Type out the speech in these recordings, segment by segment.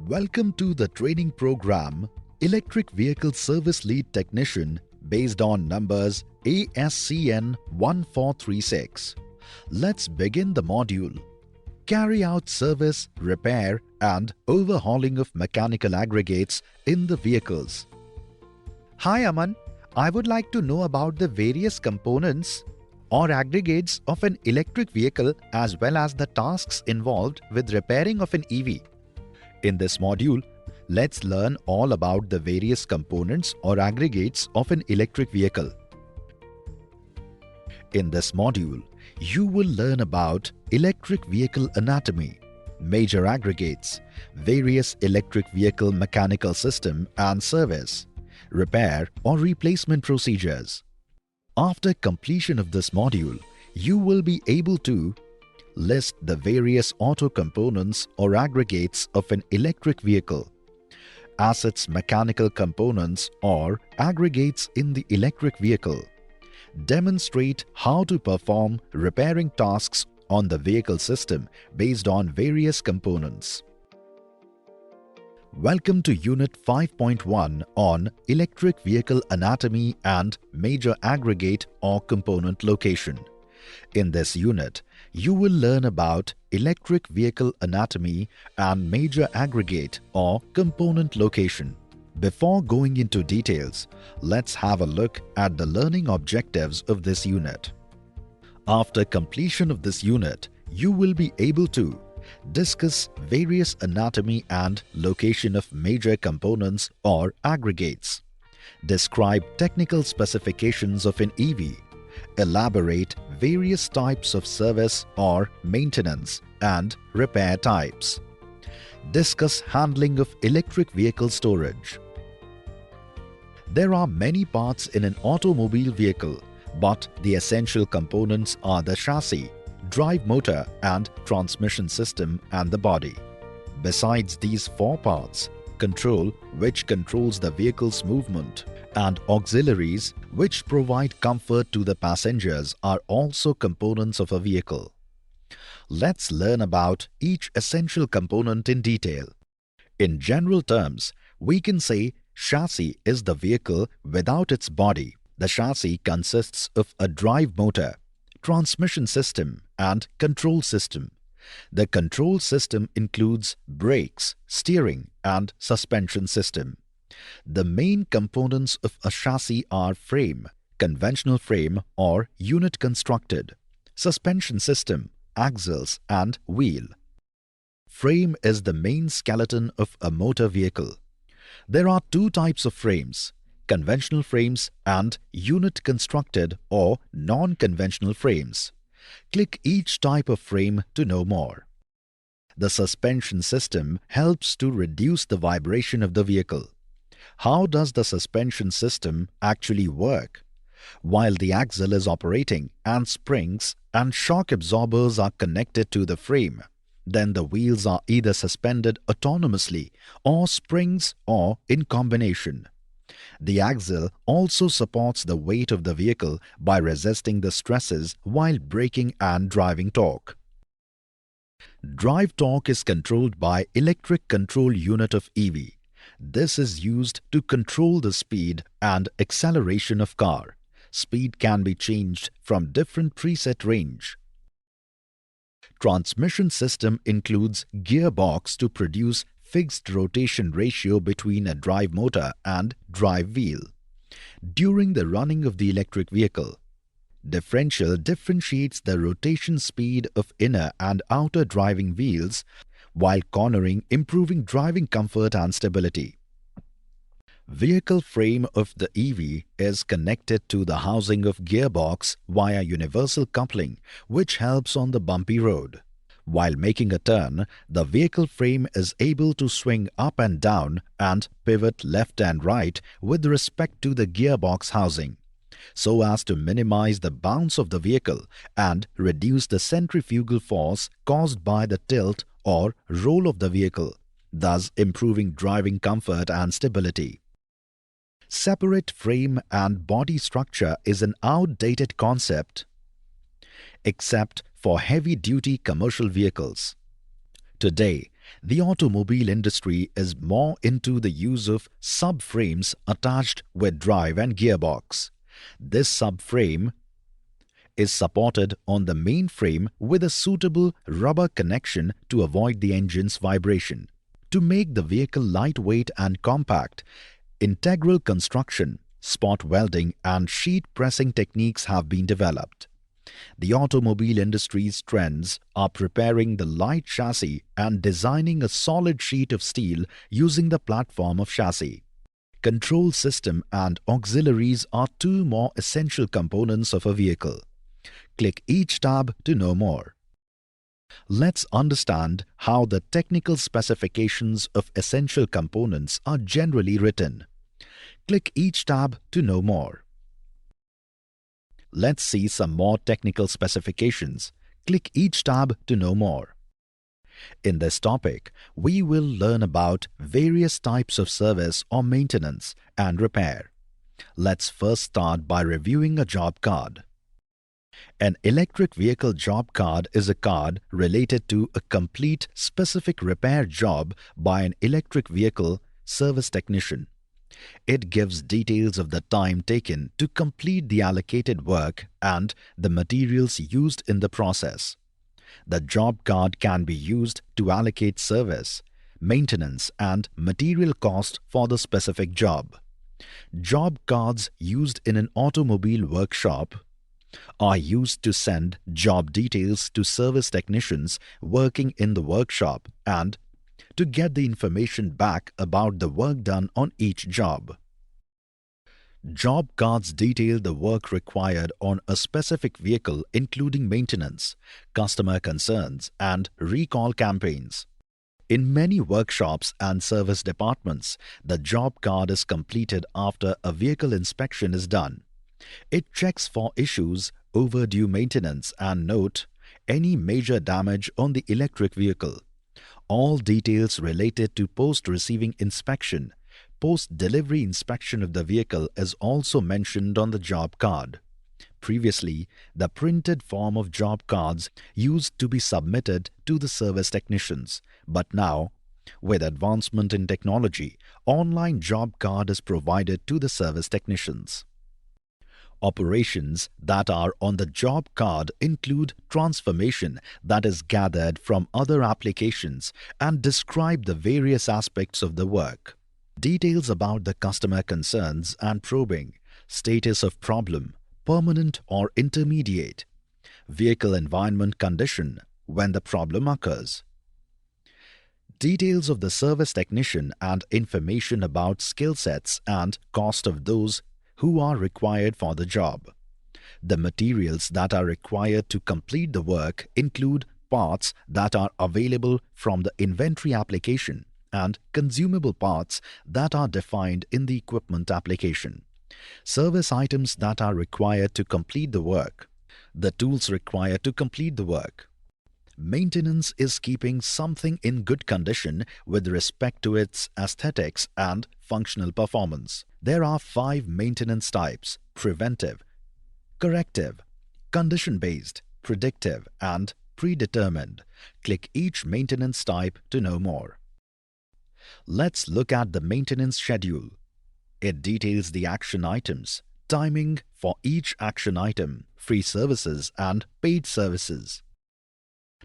Welcome to the training program Electric Vehicle Service Lead Technician based on numbers ASCN 1436. Let's begin the module. Carry out service, repair and overhauling of mechanical aggregates in the vehicles. Hi Aman, I would like to know about the various components or aggregates of an electric vehicle as well as the tasks involved with repairing of an EV. In this module, let's learn all about the various components or aggregates of an electric vehicle. In this module, you will learn about electric vehicle anatomy, major aggregates, various electric vehicle mechanical system and service, repair or replacement procedures. After completion of this module, you will be able to list the various auto components or aggregates of an electric vehicle, assets mechanical components or aggregates in the electric vehicle, demonstrate how to perform repairing tasks on the vehicle system based on various components. Welcome to Unit 5.1 on Electric Vehicle Anatomy and Major Aggregate or Component Location. In this unit, you will learn about electric vehicle anatomy and major aggregate or component location. Before going into details, let's have a look at the learning objectives of this unit. After completion of this unit, you will be able to discuss various anatomy and location of major components or aggregates, describe technical specifications of an EV, elaborate various types of service or maintenance and repair types, discuss handling of electric vehicle storage. There are many parts in an automobile vehicle, but the essential components are the chassis, drive motor and transmission system and the body. Besides these four parts, control, which controls the vehicle's movement, and auxiliaries, which provide comfort to the passengers, are also components of a vehicle. Let's learn about each essential component in detail. In general terms, we can say chassis is the vehicle without its body. The chassis consists of a drive motor, transmission system and control system. The control system includes brakes, steering and suspension system. The main components of a chassis are frame, conventional frame or unit constructed, suspension system, axles and wheel. Frame is the main skeleton of a motor vehicle. There are two types of frames, conventional frames and unit constructed or non-conventional frames. Click each type of frame to know more. The suspension system helps to reduce the vibration of the vehicle. How does the suspension system actually work? While the axle is operating and springs and shock absorbers are connected to the frame, then the wheels are either suspended autonomously or springs or in combination. The axle also supports the weight of the vehicle by resisting the stresses while braking and driving torque. Drive torque is controlled by electric control unit of EV. This is used to control the speed and acceleration of car. Speed can be changed from different preset range. Transmission system includes gearbox to produce fixed rotation ratio between a drive motor and drive wheel. During the running of the electric vehicle, differential differentiates the rotation speed of inner and outer driving wheels while cornering, improving driving comfort and stability. Vehicle frame of the EV is connected to the housing of gearbox via universal coupling, which helps on the bumpy road. While making a turn, the vehicle frame is able to swing up and down and pivot left and right with respect to the gearbox housing, so as to minimize the bounce of the vehicle and reduce the centrifugal force caused by the tilt or roll of the vehicle, thus improving driving comfort and stability. Separate frame and body structure is an outdated concept, except for heavy-duty commercial vehicles. Today, The automobile industry is more into the use of subframes attached with drive and gearbox. This subframe is supported on the main frame with a suitable rubber connection to avoid the engine's vibration. To make the vehicle lightweight and compact, integral construction, spot welding and sheet pressing techniques have been developed. The automobile industry's trends are preparing the light chassis and designing a solid sheet of steel using the platform of chassis. Control system and auxiliaries are two more essential components of a vehicle. Click each tab to know more. Let's understand how the technical specifications of essential components are generally written. Click each tab to know more. Let's see some more technical specifications. Click each tab to know more. In this topic, we will learn about various types of service or maintenance and repair. Let's first start by reviewing a job card. An electric vehicle job card is a card related to a complete specific repair job by an electric vehicle service technician. It gives details of the time taken to complete the allocated work and the materials used in the process. The job card can be used to allocate service, maintenance and material cost for the specific job. Job cards used in an automobile workshop are used to send job details to service technicians working in the workshop and to get the information back about the work done on each job. Job cards detail the work required on a specific vehicle, including maintenance, customer concerns, and recall campaigns. In many workshops and service departments, the job card is completed after a vehicle inspection is done. It checks for issues, overdue maintenance, and note any major damage on the electric vehicle. All details related to post-receiving inspection, post-delivery inspection of the vehicle is also mentioned on the job card. Previously, the printed form of job cards used to be submitted to the service technicians, but now, with advancement in technology, online job card is provided to the service technicians. Operations that are on the job card include transformation that is gathered from other applications and describe the various aspects of the work. Details about the customer concerns and probing, status of problem, permanent or intermediate, vehicle environment condition when the problem occurs. Details of the service technician and information about skill sets and cost of those who are required for the job. The materials that are required to complete the work include parts that are available from the inventory application and consumable parts that are defined in the equipment application. Service items that are required to complete the work. The tools required to complete the work. Maintenance is keeping something in good condition with respect to its aesthetics and functional performance. There are 5 maintenance types: preventive, corrective, condition-based, predictive, and predetermined. Click each maintenance type to know more. Let's look at the maintenance schedule. It details the action items, timing for each action item, free services and paid services.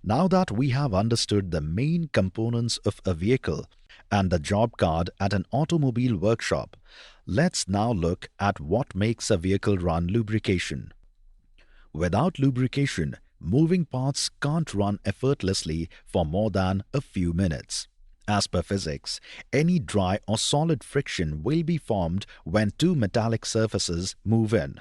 Now that we have understood the main components of a vehicle and the job card at an automobile workshop, let's now look at what makes a vehicle run: lubrication. Without lubrication, moving parts can't run effortlessly for more than a few minutes. As per physics, any dry or solid friction will be formed when two metallic surfaces move in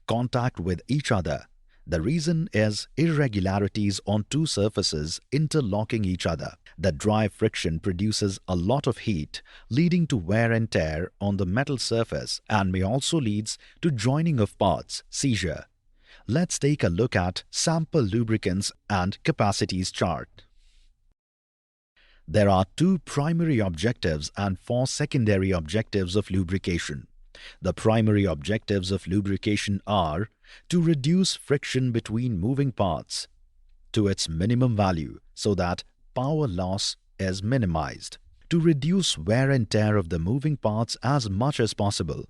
contact with each other. The reason is irregularities on two surfaces interlocking each other. The dry friction produces a lot of heat, leading to wear and tear on the metal surface and may also lead to joining of parts, seizure. Let's take a look at sample lubricants and capacities chart. There are 2 primary objectives and 4 secondary objectives of lubrication. The primary objectives of lubrication are to reduce friction between moving parts to its minimum value so that power loss is minimized. To reduce wear and tear of the moving parts as much as possible,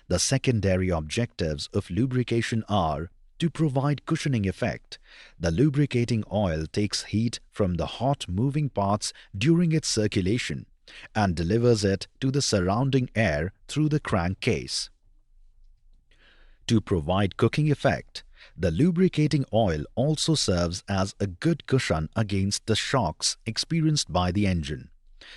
the secondary objectives of lubrication are to provide cushioning effect. The lubricating oil takes heat from the hot moving parts during its circulation and delivers it to the surrounding air through the crankcase. To provide cooking effect, the lubricating oil also serves as a good cushion against the shocks experienced by the engine.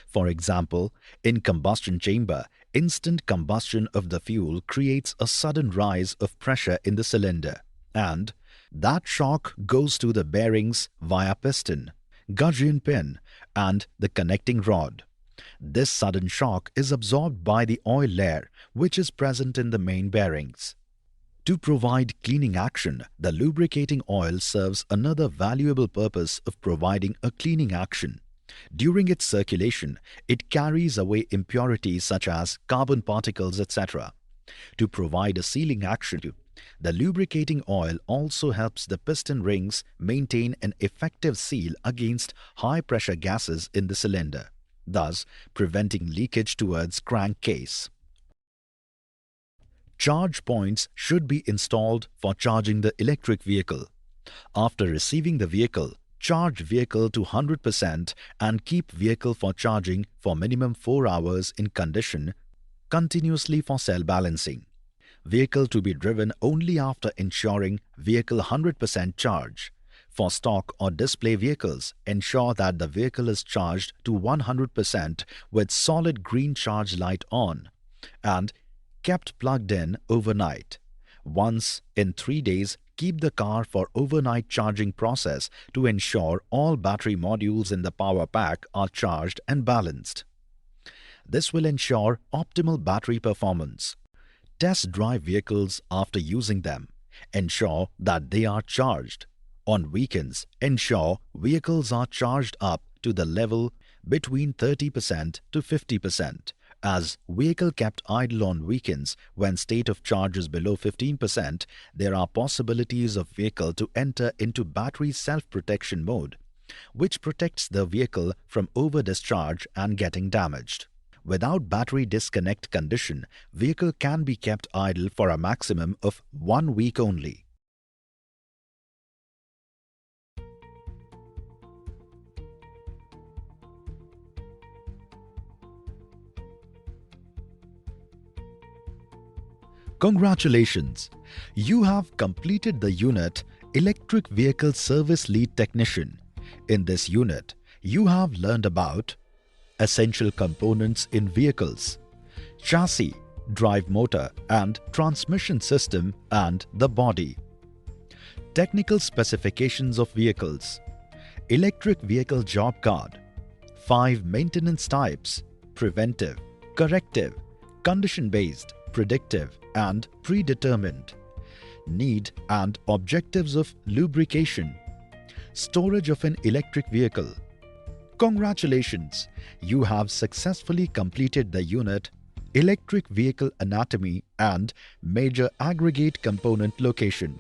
For example, in combustion chamber, instant combustion of the fuel creates a sudden rise of pressure in the cylinder, and that shock goes to the bearings via piston, gudgeon pin, and the connecting rod. This sudden shock is absorbed by the oil layer which is present in the main bearings. To provide cleaning action, the lubricating oil serves another valuable purpose of providing a cleaning action. During its circulation, it carries away impurities such as carbon particles, etc. To provide a sealing action, the lubricating oil also helps the piston rings maintain an effective seal against high-pressure gases in the cylinder, thus preventing leakage towards crankcase. Charge points should be installed for charging the electric vehicle. After receiving the vehicle, charge vehicle to 100% and keep vehicle for charging for minimum 4 hours in condition continuously for cell balancing. Vehicle to be driven only after ensuring vehicle 100% charge. For stock or display vehicles, ensure that the vehicle is charged to 100% with solid green charge light on and kept plugged in overnight. Once in 3 days, keep the car for overnight charging process to ensure all battery modules in the power pack are charged and balanced. This will ensure optimal battery performance. Test drive vehicles after using them. Ensure that they are charged. On weekends, ensure vehicles are charged up to the level between 30% to 50%. As vehicle kept idle on weekends when state of charge is below 15%, there are possibilities of vehicle to enter into battery self-protection mode, which protects the vehicle from over-discharge and getting damaged. Without battery disconnect condition, vehicle can be kept idle for a maximum of 1 week only. Congratulations! You have completed the unit Electric Vehicle Service Lead Technician. In this unit, you have learned about essential components in vehicles, chassis, drive motor and transmission system and the body, technical specifications of vehicles, electric vehicle job card, 5 maintenance types: preventive, corrective, condition-based, predictive and predetermined, need and objectives of lubrication, storage of an electric vehicle. Congratulations! You have successfully completed the unit Electric Vehicle Anatomy and Major Aggregate Component Location.